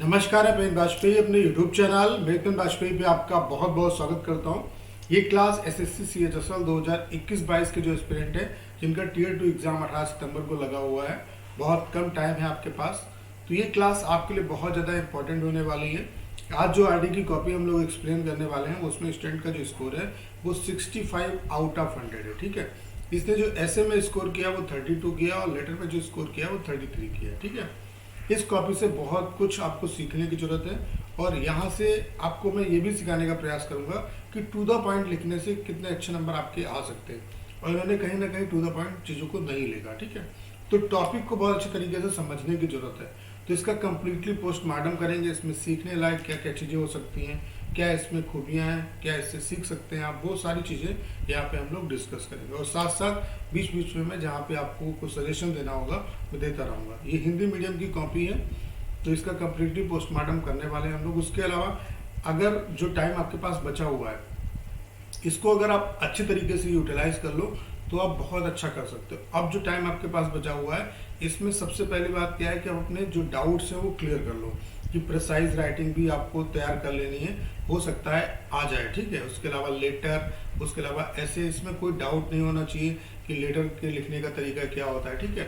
नमस्कार, मैं पेन वाजपेयी अपने YouTube चैनल पेन वाजपेयी पे आपका बहुत बहुत स्वागत करता हूँ। ये क्लास एसएससी CHSL 2021-22 के जो एस्पिरेंट है जिनका टीयर 2 एग्जाम 18 सितंबर को लगा हुआ है, बहुत कम टाइम है आपके पास, तो ये क्लास आपके लिए बहुत ज़्यादा इंपॉर्टेंट होने वाली है। आज जो आरडी की कॉपी हम लोग एक्सप्लेन करने वाले हैं उसमें स्टूडेंट का जो स्कोर है वो 65 आउट ऑफ 100 है। ठीक है, इसने जो ऐसे में स्कोर किया वो 32 किया और लेटर में जो स्कोर किया वो 33 किया। ठीक है, इस कॉपी से बहुत कुछ आपको सीखने की जरूरत है और यहाँ से आपको मैं ये भी सिखाने का प्रयास करूंगा कि टू द पॉइंट लिखने से कितने अच्छे नंबर आपके आ सकते हैं। और इन्होंने कहीं ना कहीं टू द पॉइंट चीज़ों को नहीं लिखा। ठीक है, तो टॉपिक को बहुत अच्छे तरीके से समझने की जरूरत है। तो इसका कंप्लीटली पोस्टमार्टम करेंगे, इसमें सीखने लायक क्या क्या चीज़ें हो सकती हैं, क्या इसमें खूबियाँ हैं, क्या इससे सीख सकते हैं आप, वो सारी चीज़ें यहाँ पे हम लोग डिस्कस करेंगे। और साथ साथ बीच बीच में मैं जहाँ पे आपको कुछ सजेशन देना होगा मैं देता रहूँगा। ये हिंदी मीडियम की कॉपी है तो इसका कंप्लीटली पोस्टमार्टम करने वाले हैं हम लोग। उसके अलावा अगर जो टाइम आपके पास बचा हुआ है इसको अगर आप अच्छे तरीके से यूटिलाइज कर लो तो आप बहुत अच्छा कर सकते हो। अब जो टाइम आपके पास बचा हुआ है इसमें सबसे पहली बात क्या है कि आप अपने जो डाउट्स हैं वो क्लियर कर लो कि प्रिसाइज राइटिंग भी आपको तैयार कर लेनी है, हो सकता है आ जाए। ठीक है, उसके अलावा लेटर, उसके अलावा ऐसे इसमें कोई डाउट नहीं होना चाहिए कि लेटर के लिखने का तरीका क्या होता है। ठीक है,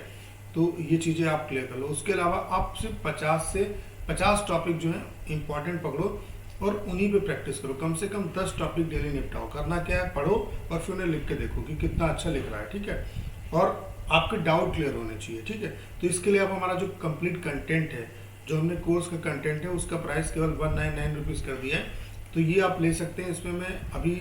तो ये चीज़ें आप क्लियर कर लो। उसके अलावा आप सिर्फ 50 से 50 टॉपिक जो है इंपॉर्टेंट पकड़ो और उन्हीं पे प्रैक्टिस करो। कम से कम 10 टॉपिक डेली निपटाओ। करना क्या है, पढ़ो और फिर उन्हें लिख के देखो कि कितना अच्छा लिख रहा है। ठीक है, और आपके डाउट क्लियर होने चाहिए। ठीक है, तो इसके लिए आप हमारा जो कंप्लीट कंटेंट है, जो हमने कोर्स का कंटेंट है उसका प्राइस केवल 199 रुपीज़ कर दिया है, तो ये आप ले सकते हैं। इसमें मैं अभी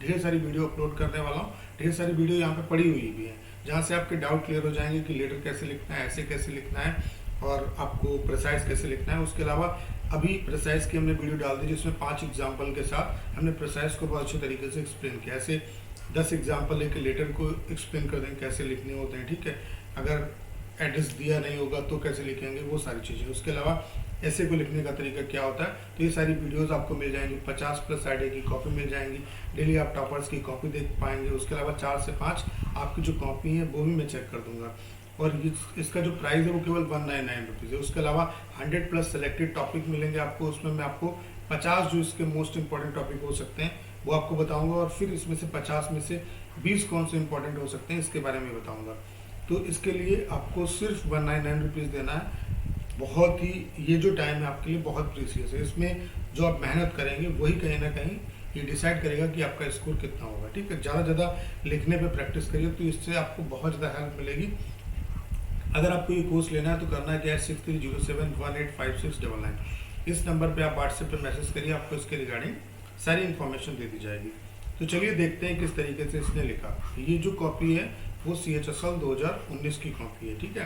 ढेर सारी वीडियो अपलोड करने वाला हूँ, ढेर सारी वीडियो यहाँ पे पड़ी हुई भी है जहाँ से आपके डाउट क्लियर हो जाएंगे कि लेटर कैसे लिखना है, ऐसे कैसे लिखना है और आपको प्रिसाइज कैसे लिखना है। उसके अलावा अभी प्रिसाइज की हमने वीडियो डाल दी जिसमें 5 एग्जाम्पल के साथ हमने प्रिसाइज को बहुत अच्छे तरीके से एक्सप्लेन किया। ऐसे 10 एग्जाम्पल लेके लेटर को एक्सप्लेन कर देंगे कैसे लिखने होते हैं। ठीक है, अगर एड्रेस दिया नहीं होगा तो कैसे लिखेंगे, वो सारी चीज़ें। उसके अलावा ऐसे को लिखने का तरीका क्या होता है, तो ये सारी वीडियोस आपको मिल जाएंगी। 50+ आईडी की कॉपी मिल जाएंगी, डेली आप टॉपर्स की कॉपी देख पाएंगे। उसके अलावा 4 से 5 आपकी जो कॉपी है वो भी मैं चेक कर दूंगा। और इसका जो प्राइस है वो केवल 199 रुपीज़ है। उसके अलावा 100+ सेलेक्टेड टॉपिक मिलेंगे आपको। उसमें मैं आपको 50 जो इसके मोस्ट इंपॉर्टेंट टॉपिक हो सकते हैं वो आपको बताऊंगा और फिर इसमें से 50 में से 20 कौन से इंपॉर्टेंट हो सकते हैं इसके बारे में बताऊंगा। तो इसके लिए आपको सिर्फ 199 रुपीज़ देना है। बहुत ही ये जो टाइम है आपके लिए बहुत प्रीसियस है। इसमें जो आप मेहनत करेंगे वही कहीं ना कहीं ये डिसाइड करेगा कि आपका स्कोर कितना होगा। ठीक है, ज़्यादा ज़्यादा लिखने पे प्रैक्टिस करिए तो इससे आपको बहुत ज़्यादा हेल्प मिलेगी। अगर आपको ये कोर्स लेना है तो करना क्या है, 6307185699 इस नंबर पे आप व्हाट्सएप पे मैसेज करिए, आपको इसके रिगार्डिंग सारी इन्फॉर्मेशन दे दी जाएगी। तो चलिए देखते हैं किस तरीके से इसने लिखा। ये जो कॉपी है वो CHSL 2019 की कॉपी है। ठीक है,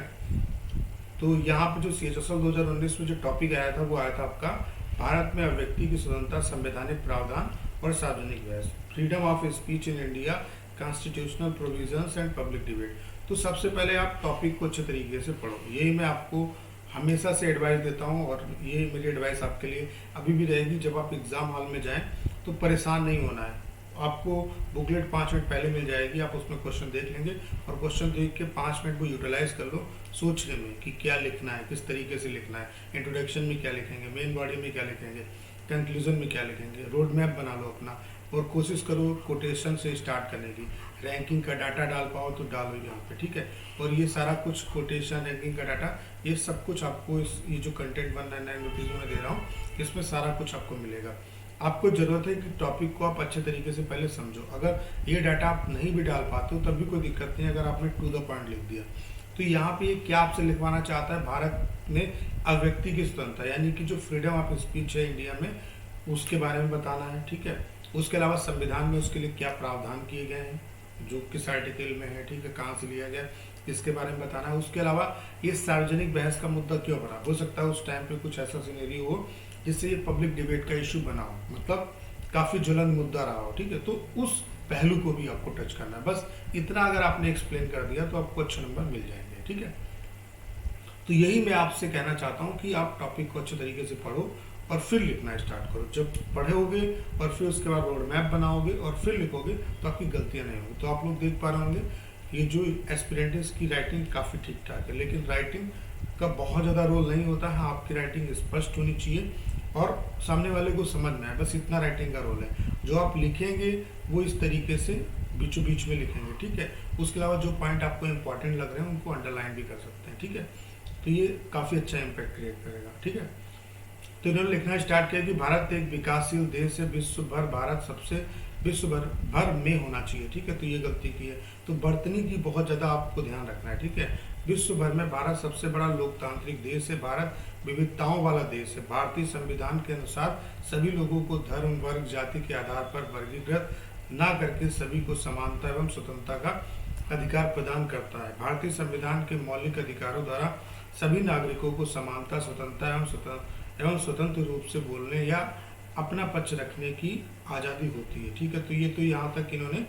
तो यहाँ पे जो CHSL 2019 में जो टॉपिक आया था वो आया था आपका भारत में व्यक्ति की स्वतंत्रता, संवैधानिक प्रावधान और सार्वजनिक बहस, freedom of speech in India, constitutional provisions and public debate. तो सबसे पहले आप टॉपिक को अच्छे तरीके से पढ़ो, यही मैं आपको हमेशा से एडवाइस देता हूँ और ये मेरी एडवाइस आपके लिए अभी भी रहेगी। जब आप एग्जाम हॉल में जाएं तो परेशान नहीं होना है। आपको बुकलेट 5 मिनट पहले मिल जाएगी, आप उसमें क्वेश्चन देख लेंगे और क्वेश्चन देख के 5 मिनट को यूटिलाइज कर लो सोचने में कि क्या लिखना है, किस तरीके से लिखना है, इंट्रोडक्शन में क्या लिखेंगे, मेन बॉडी में क्या लिखेंगे, कंक्लूजन में क्या लिखेंगे। रोड मैप बना लो अपना और कोशिश करो कोटेशन से स्टार्ट करने की। रैंकिंग का डाटा डाल पाओ तो डालो यहाँ पे। ठीक है, और ये सारा कुछ कोटेशन, रैंकिंग का डाटा, ये सब कुछ आपको ये जो कंटेंट 199 रुपीज़ में दे रहा हूँ इसमें सारा कुछ आपको मिलेगा। आपको जरूरत है कि टॉपिक को आप अच्छे तरीके से पहले समझो। अगर ये डाटा आप नहीं भी डाल पाते हो तब भी कोई दिक्कत नहीं, अगर आपने टू द पॉइंट लिख दिया। तो यहाँ पे ये क्या आपसे लिखवाना चाहता है, भारत में अव्यक्ति की स्वतंत्रता यानी कि जो फ्रीडम ऑफ स्पीच है इंडिया में उसके बारे में बताना है। ठीक है, उसके अलावा संविधान में उसके लिए क्या प्रावधान किए गए हैं, जो किस आर्टिकल में है, ठीक है, कहाँ से लिया गया, इसके बारे में बताना है। उसके अलावा ये सार्वजनिक बहस का मुद्दा क्यों बना, हो सकता है उस टाइम पे कुछ ऐसा सिनेरियो हो जिससे ये पब्लिक डिबेट का इश्यू बना हो, मतलब काफी ज्वलन मुद्दा रहा हो। ठीक है, तो उस पहलू को भी आपको टच करना है। बस इतना अगर आपने एक्सप्लेन कर दिया तो आपको अच्छे नंबर मिल जाएंगे। ठीक है, तो यही मैं आपसे कहना चाहता हूँ कि आप टॉपिक को अच्छे तरीके से पढ़ो और फिर लिखना स्टार्ट करो। जब पढ़ोगे और फिर उसके बाद रोड मैप बनाओगे और फिर लिखोगे तो आपकी गलतियां नहीं होंगी। तो आप लोग देख पा रहे होंगे ये जो एस्पिरेंट है इसकी राइटिंग काफ़ी ठीक ठाक है, लेकिन राइटिंग का बहुत ज़्यादा रोल नहीं होता है। आपकी राइटिंग स्पष्ट होनी चाहिए और सामने वाले को समझ में आए, बस इतना राइटिंग का रोल है। जो आप लिखेंगे वो इस तरीके से बीचों बीच में लिखेंगे, ठीक है। उसके अलावा जो पॉइंट आपको इंपॉर्टेंट लग रहे हैं उनको अंडरलाइन भी कर सकते हैं, ठीक है। तो ये काफ़ी अच्छा इम्पैक्ट क्रिएट करेगा, ठीक है। तो इन्होंने लिखना स्टार्ट किया कि भारत एक विकासशील देश है, विश्व भर में होना चाहिए, ठीक है। तो ये गलती की है, तो बर्तनी की बहुत ज़्यादा आपको ध्यान रखना है, ठीक है। विश्व भर में भारत सबसे बड़ा लोकतांत्रिक देश है, भारत विविधताओं वाला देश है। भारतीय संविधान के अनुसार सभी लोगों को धर्म, वर्ग, जाति के आधार पर वर्गीकृत न करके सभी को समानता एवं स्वतंत्रता का अधिकार प्रदान करता है। भारतीय संविधान के मौलिक अधिकारों द्वारा सभी नागरिकों को समानता, स्वतंत्रता एवं स्वतंत्र रूप से बोलने या अपना पक्ष रखने की आज़ादी होती है, ठीक है। तो ये तो यहाँ तक इन्होंने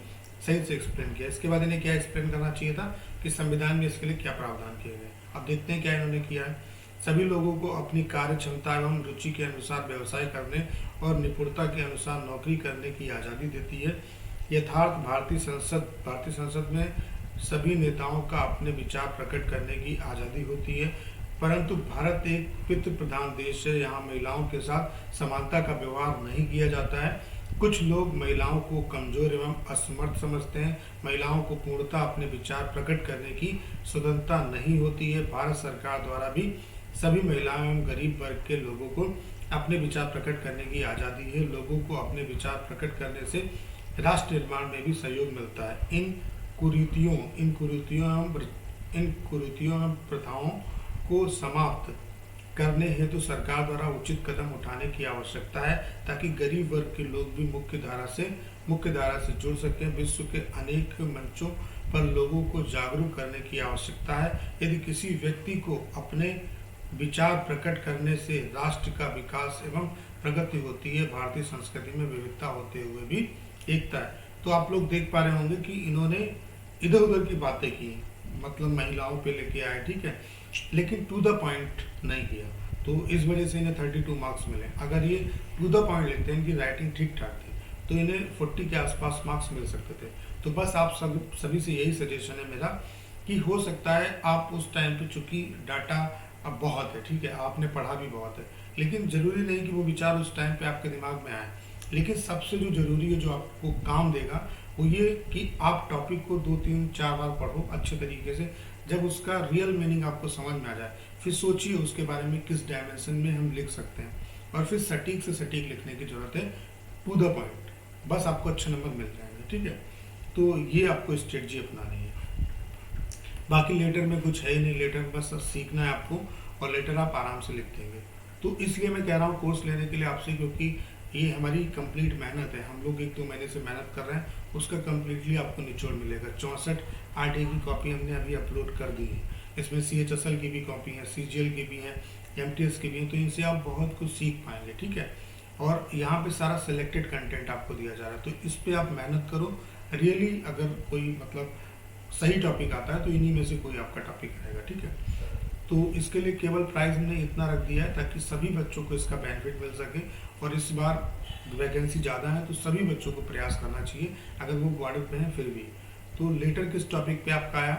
सही से एक्सप्लेन किया। इसके बाद इन्हें क्या एक्सप्लेन करना चाहिए था कि संविधान में इसके लिए क्या प्रावधान किए गए। अब देखते हैं क्या इन्होंने किया है। सभी लोगों को अपनी कार्य क्षमता एवं रुचि के अनुसार व्यवसाय करने और निपुणता के अनुसार नौकरी करने की आज़ादी देती है। यथार्थ भारतीय संसद में सभी नेताओं का अपने विचार प्रकट करने की आज़ादी होती है, परंतु भारत एक पितृ प्रधान देश है। यहाँ महिलाओं के साथ समानता का व्यवहार नहीं किया जाता है। कुछ लोग महिलाओं को कमजोर एवं असमर्थ समझते हैं। महिलाओं को पूर्णतः अपने विचार प्रकट करने की स्वतंत्रता नहीं होती है। भारत सरकार द्वारा भी सभी महिलाओं एवं गरीब वर्ग के लोगों को अपने विचार प्रकट करने की आज़ादी है। लोगों को अपने विचार प्रकट करने से राष्ट्र निर्माण में भी सहयोग मिलता है। इन कुरीतियों एवं प्रथाओं को समाप्त करने हेतु सरकार द्वारा उचित कदम उठाने की आवश्यकता है, ताकि गरीब वर्ग के लोग भी मुख्य धारा से जुड़ सकें। विश्व के अनेक मंचों पर लोगों को जागरूक करने की आवश्यकता है। यदि किसी व्यक्ति को अपने विचार प्रकट करने से राष्ट्र का विकास एवं प्रगति होती है। भारतीय संस्कृति में विविधता होते हुए भी एकता है। तो आप लोग देख पा रहे होंगे कि इन्होंने इधर उधर की बातें की, मतलब महिलाओं पे लेके आए, ठीक है, लेकिन टू द पॉइंट नहीं किया। तो इस वजह से इन्हें 32 मार्क्स मिले। अगर ये टू द पॉइंट लिखते हैं, इनकी राइटिंग ठीक ठाक थी, तो इन्हें 40 के आसपास मार्क्स मिल सकते थे। तो बस आप सभी से यही सजेशन है मेरा कि हो सकता है आप उस टाइम पे, चूंकि डाटा अब बहुत है, ठीक है, आपने पढ़ा भी बहुत है, लेकिन जरूरी नहीं कि वो विचार उस टाइम पे आपके दिमाग में आए। लेकिन सबसे जो जरूरी है, जो आपको काम देगा, वो ये कि आप टॉपिक को 2, 3, 4 बार पढ़ो अच्छे तरीके से। जब उसका रियल मीनिंग आपको समझ में आ जाए, फिर सोचिए उसके बारे में किस डायमेंशन में हम लिख सकते हैं, और फिर सटीक से सटीक लिखने की जरूरत है, टू द पॉइंट, बस आपको अच्छे नंबर मिल जाएंगे, ठीक है। तो ये आपको स्ट्रेटजी अपनानी है। बाकी लेटर में कुछ है ही नहीं, लेटर बस सीखना है आपको, और लेटर आप आराम से लिख देंगे। तो इसलिए मैं कह रहा हूँ कोर्स लेने के लिए आपसे, क्योंकि ये हमारी कंप्लीट मेहनत है। हम लोग 1-2 महीने से मेहनत कर रहे हैं, उसका कंप्लीटली आपको निचोड़ मिलेगा। 64 RTA की कॉपी हमने अभी अपलोड कर दी है। इसमें CHSL की भी कॉपी है, CGL की भी है, MTS की भी है। तो इनसे आप बहुत कुछ सीख पाएंगे, ठीक है। और यहाँ पे सारा सिलेक्टेड कंटेंट आपको दिया जा रहा है, तो इस पर आप मेहनत करो। रियली अगर कोई मतलब सही टॉपिक आता है तो इन्हीं में से कोई आपका टॉपिक रहेगा, ठीक है। तो इसके लिए केवल प्राइस हमने इतना रख दिया है ताकि सभी बच्चों को इसका बेनिफिट मिल सके। और इस बार वैकेंसी ज़्यादा है, तो सभी बच्चों को प्रयास करना चाहिए, अगर वो बॉर्डर पे हैं फिर भी। तो लेटर किस टॉपिक पे आपका आया,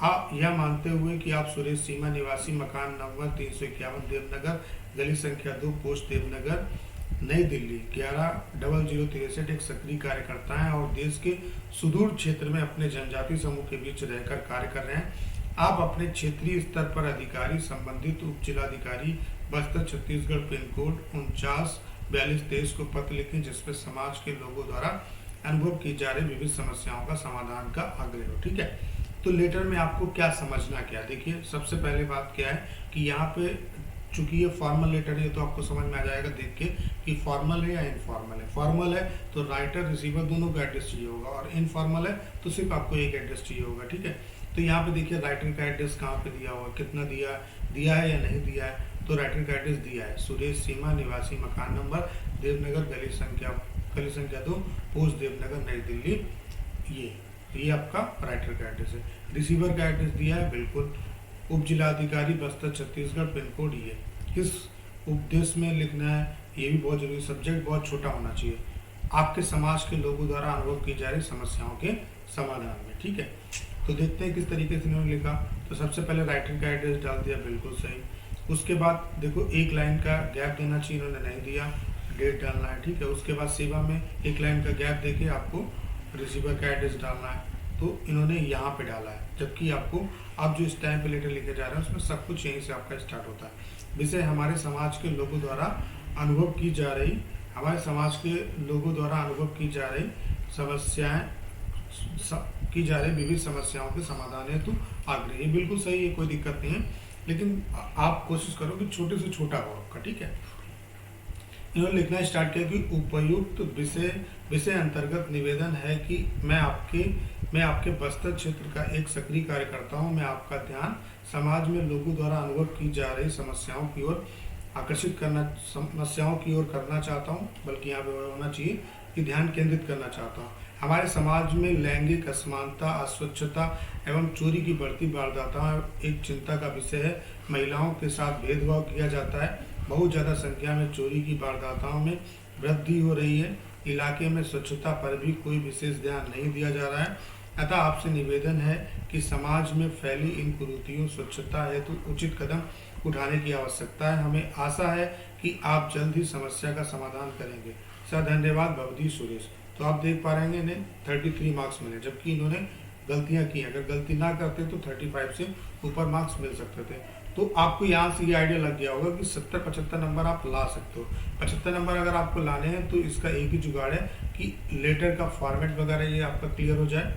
आप यह मानते हुए कि आप सुरेश सीमा निवासी, मकान नंबर 351, देवनगर, गली संख्या 2, पोस्ट देवनगर, नई दिल्ली 110063, एक सक्रिय कार्यकर्ता हैं और देश के सुदूर क्षेत्र में अपने जनजाति समूह के बीच रहकर कार्य कर रहे हैं। आप अपने क्षेत्रीय स्तर पर अधिकारी, संबंधित उप जिलाधिकारी, बस्तर छत्तीसगढ़, पिन कोड 494223 को पत्र लिखें, जिसमें समाज के लोगों द्वारा अनुभव की जा रही विविध समस्याओं का समाधान का आग्रह हो, ठीक है। तो लेटर में आपको क्या समझना, क्या देखिए, सबसे पहले बात क्या है कि यहाँ पे चूंकि ये फॉर्मल लेटर है, तो आपको समझ में आ जाएगा देख के कि फॉर्मल है या इनफॉर्मल है। फॉर्मल है तो राइटर रिसीवर दोनों का एड्रेस चाहिए होगा, और इनफॉर्मल है तो सिर्फ आपको एक एड्रेस चाहिए होगा, ठीक है। तो यहाँ पे देखिए राइटर का एड्रेस कहाँ पे दिया हुआ, कितना दिया है या नहीं दिया है। तो राइटर का एड्रेस दिया है, सुरेश सीमा निवासी, मकान नंबर देवनगर, गली संख्या 2, पोस्ट देवनगर, नई दिल्ली। ये आपका राइटर का एड्रेस है। रिसीवर का एड्रेस दिया है, बिल्कुल, उप जिलाधिकारी बस्तर छत्तीसगढ़, पिन कोड ये। किस उपदेश में लिखना है ये भी बहुत जरूरी। सब्जेक्ट बहुत छोटा होना चाहिए, आपके समाज के लोगों द्वारा अनुभव की जा रही समस्याओं के समाधान में, ठीक है। तो देखते हैं किस तरीके से इन्होंने लिखा। तो सबसे पहले राइटर का एड्रेस डाल दिया, बिल्कुल सही। उसके बाद देखो एक लाइन का गैप देना चाहिए, इन्होंने नहीं दिया, डेट डालना है, ठीक है। उसके बाद सेवा में एक लाइन का गैप देके आपको रिसीवर का एड्रेस डालना है, तो इन्होंने यहाँ पे डाला है, जबकि आपको आप जो स्टैम्प पे लेटर लेके जा रहे हैं उसमें सब कुछ यहीं से आपका स्टार्ट होता है। विषय हमारे समाज के लोगों द्वारा अनुभव की जा रही, हमारे समाज के लोगों द्वारा अनुभव की जा रही समस्याएं की जा रही विविध समस्याओं के समाधान हेतु आग्रह। ये बिल्कुल सही है, कोई दिक्कत नहीं है, लेकिन आप कोशिश करो कि छोटे से छोटा हो आपका, ठीक है। इन्होंने लिखना स्टार्ट किया कि उपयुक्त विषय अंतर्गत निवेदन है कि मैं आपके बस्तर क्षेत्र का एक सक्रिय कार्यकर्ता हूं। मैं आपका ध्यान समाज में लोगों द्वारा अनुभव की जा रही समस्याओं की ओर करना चाहता हूं, बल्कि यहाँ पे होना चाहिए कि ध्यान केंद्रित करना चाहता हूं। हमारे समाज में लैंगिक असमानता, अस्वच्छता एवं चोरी की बढ़ती वारदाताएं एक चिंता का विषय है। महिलाओं के साथ भेदभाव किया जाता है। बहुत ज़्यादा संख्या में चोरी की वारदाताओं में वृद्धि हो रही है। इलाके में स्वच्छता पर भी कोई विशेष ध्यान नहीं दिया जा रहा है। अतः आपसे निवेदन है कि समाज में फैली इन कुरीतियों स्वच्छता हेतु उचित कदम उठाने की आवश्यकता है। हमें आशा है कि आप जल्द ही समस्या का समाधान करेंगे। सर धन्यवाद, भवदी सुरेश। तो आप देख पा रहे हैं इन्हें 33 मार्क्स मिले, जबकि इन्होंने गलतियां की। अगर गलती ना करते तो 35 से ऊपर मार्क्स मिल सकते थे। तो आपको यहाँ से ये आइडिया लग गया होगा कि 70-75 नंबर आप ला सकते हो। 75 नंबर अगर आपको लाने हैं तो इसका एक ही जुगाड़ है कि लेटर का फॉर्मेट वगैरह ये आपका क्लियर हो जाए,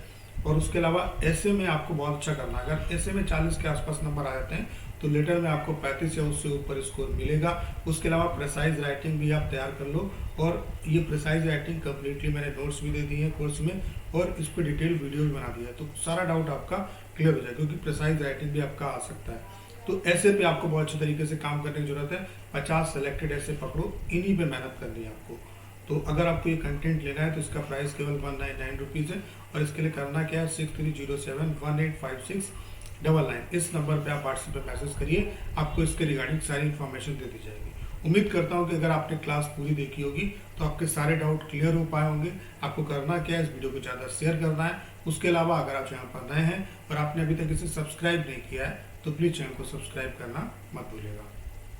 और उसके अलावा ऐसे में आपको बहुत अच्छा करना है। अगर ऐसे में 40 के आसपास नंबर आ जाते हैं तो लेटर में आपको 35 या उससे ऊपर स्कोर मिलेगा। उसके अलावा प्रिसाइज राइटिंग भी आप तैयार कर लो, और ये प्रिसाइज राइटिंग कम्प्लीटली मैंने नोट्स भी दे दी है कोर्स में, और इस पर डिटेल वीडियो भी बना दिया है, तो सारा डाउट आपका क्लियर हो जाए, क्योंकि प्रिसाइज राइटिंग भी आपका आ सकता है। तो ऐसे पे आपको बहुत अच्छे तरीके से काम करने की जरूरत है। 50 सेलेक्टेड ऐसे पकड़ो, इन्हीं पे मेहनत करनी है आपको। तो अगर आपको ये कंटेंट लेना है तो इसका प्राइस केवल 199 रुपीज़ है, और इसके लिए करना क्या है, 6307185699 इस नंबर पे आप व्हाट्सएप पे मैसेज करिए, आपको इसके रिगार्डिंग सारी इन्फॉर्मेशन दे दी जाएगी। उम्मीद करता हूँ कि अगर आपने क्लास पूरी देखी होगी तो आपके सारे डाउट क्लियर हो पाए होंगे। आपको करना क्या है, इस वीडियो को ज़्यादा शेयर करना है। उसके अलावा अगर आप चैनल पर नए हैं और आपने अभी तक इसे सब्सक्राइब नहीं किया है तो प्लीज़ चैनल को सब्सक्राइब करना मत भूलिएगा।